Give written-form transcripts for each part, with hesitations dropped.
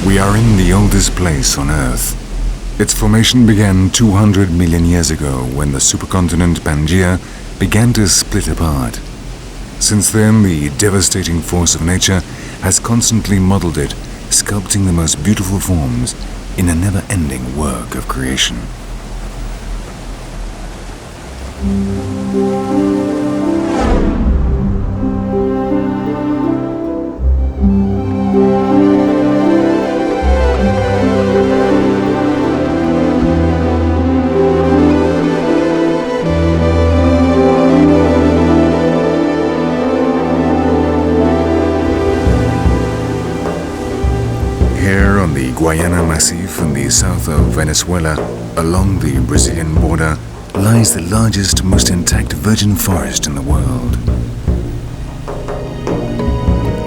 We are in the oldest place on Earth. Its formation began 200 million years ago when the supercontinent Pangaea began to split apart. Since then, the devastating force of nature has constantly modeled it, sculpting the most beautiful forms in a never-ending work of creation. Here on the Guayanes Massif in the south of Venezuela, along the Brazilian border, lies the largest, most intact virgin forest in the world.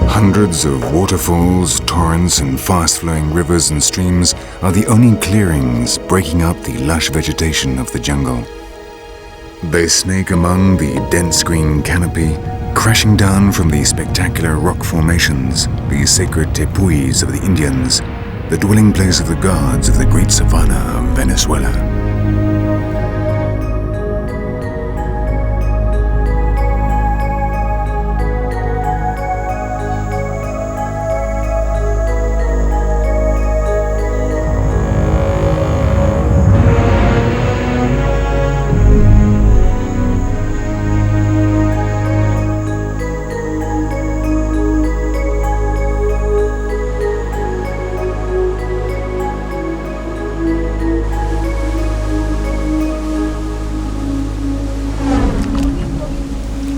Hundreds of waterfalls, torrents, and fast-flowing rivers and streams are the only clearings breaking up the lush vegetation of the jungle. They snake among the dense green canopy, crashing down from the spectacular rock formations, the sacred tepuys of the Indians, the dwelling place of the gods of the great savanna of Venezuela.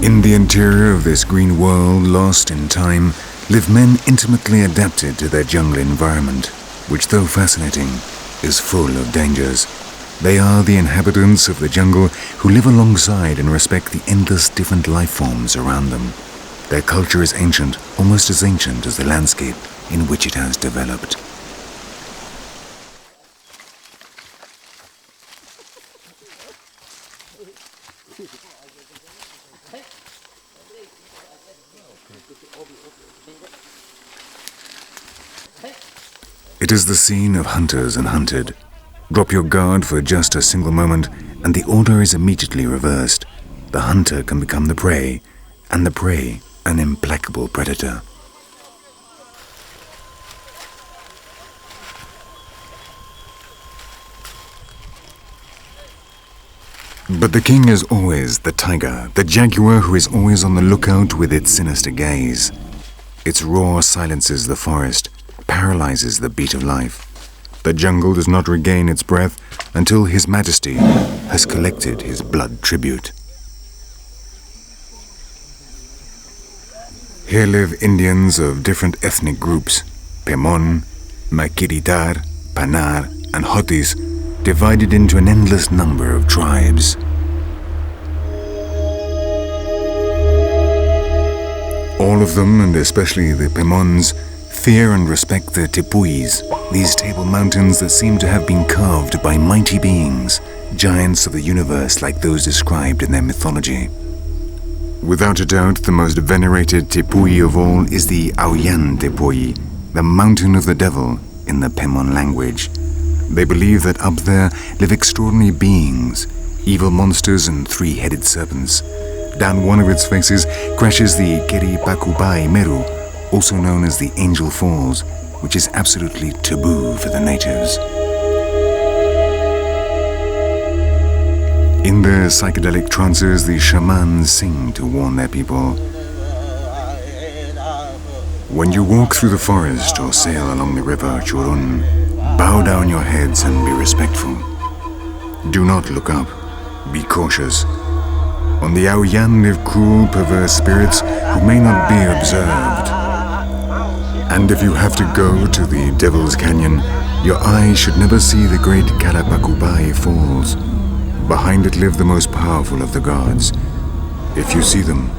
In the interior of this green world lost in time, live men intimately adapted to their jungle environment, which, though fascinating, is full of dangers. They are the inhabitants of the jungle who live alongside and respect the endless different life forms around them. Their culture is ancient, almost as ancient as the landscape in which it has developed. It is the scene of hunters and hunted. Drop your guard for just a single moment, and the order is immediately reversed. The hunter can become the prey, and the prey an implacable predator. But the king is always the tiger, the jaguar who is always on the lookout with its sinister gaze. Its roar silences the forest, paralyzes the beat of life. The jungle does not regain its breath until His Majesty has collected his blood tribute. Here live Indians of different ethnic groups, Pemon, Makiritar, Panar, and Hotis, divided into an endless number of tribes. All of them, and especially the Pemons, fear and respect the Tepuys, these table mountains that seem to have been carved by mighty beings, giants of the universe like those described in their mythology. Without a doubt, the most venerated Tepuy of all is the Auyan-Tepuy, the mountain of the devil in the Pemon language. They believe that up there live extraordinary beings, evil monsters and three-headed serpents. Down one of its faces crashes the Kerepakupai Meru, also known as the Angel Falls, which is absolutely taboo for the natives. In their psychedelic trances, the shamans sing to warn their people. When you walk through the forest or sail along the river Churun, bow down your heads and be respectful. Do not look up. Be cautious. On the Auyan live cruel, perverse spirits who may not be observed. And if you have to go to the Devil's Canyon, your eyes should never see the great Kerepakupai Falls. Behind it live the most powerful of the gods. If you see them,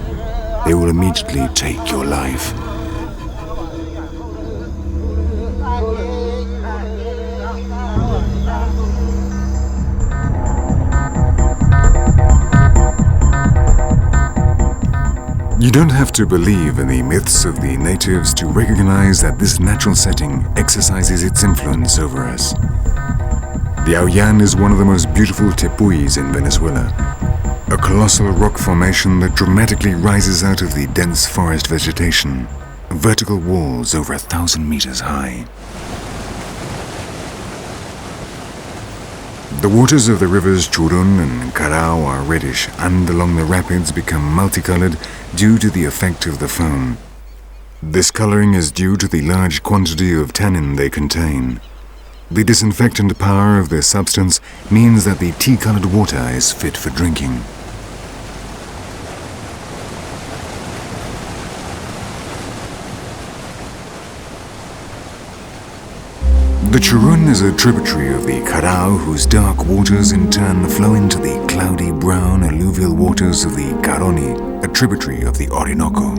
they will immediately take your life. You don't have to believe in the myths of the natives to recognize that this natural setting exercises its influence over us. The Auyan is one of the most beautiful tepuys in Venezuela, a colossal rock formation that dramatically rises out of the dense forest vegetation, vertical walls over 1,000 meters high. The waters of the rivers Churun and Carao are reddish, and along the rapids become multicolored due to the effect of the foam. This coloring is due to the large quantity of tannin they contain. The disinfectant power of this substance means that the tea-colored water is fit for drinking. The Churun is a tributary of the Carao, whose dark waters in turn flow into the cloudy brown alluvial waters of the Caroni, a tributary of the Orinoco.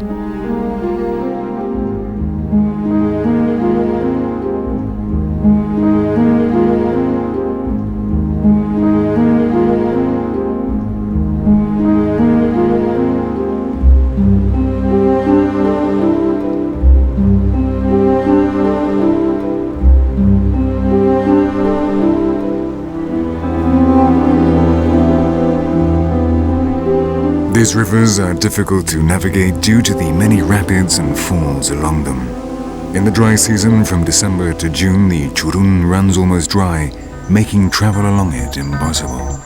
These rivers are difficult to navigate due to the many rapids and falls along them. In the dry season from December to June, the Churun runs almost dry, making travel along it impossible.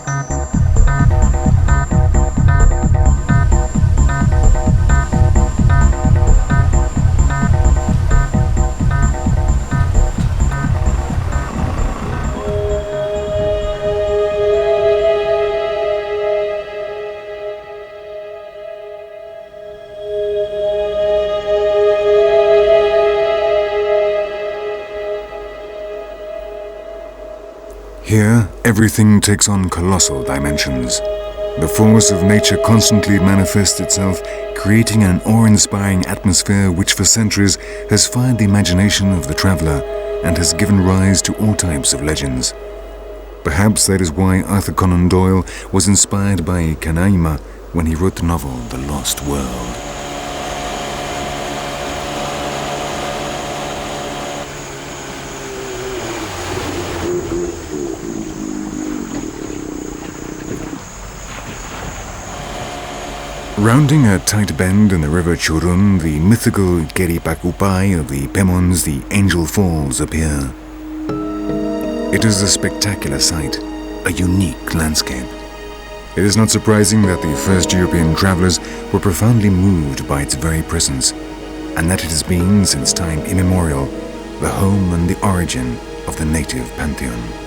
Here, everything takes on colossal dimensions. The force of nature constantly manifests itself, creating an awe-inspiring atmosphere which for centuries has fired the imagination of the traveler and has given rise to all types of legends. Perhaps that is why Arthur Conan Doyle was inspired by Canaima when he wrote the novel The Lost World. Rounding a tight bend in the river Churun, the mythical Kerepakupai of the Pemons, the Angel Falls, appear. It is a spectacular sight, a unique landscape. It is not surprising that the first European travelers were profoundly moved by its very presence, and that it has been, since time immemorial, the home and the origin of the native pantheon.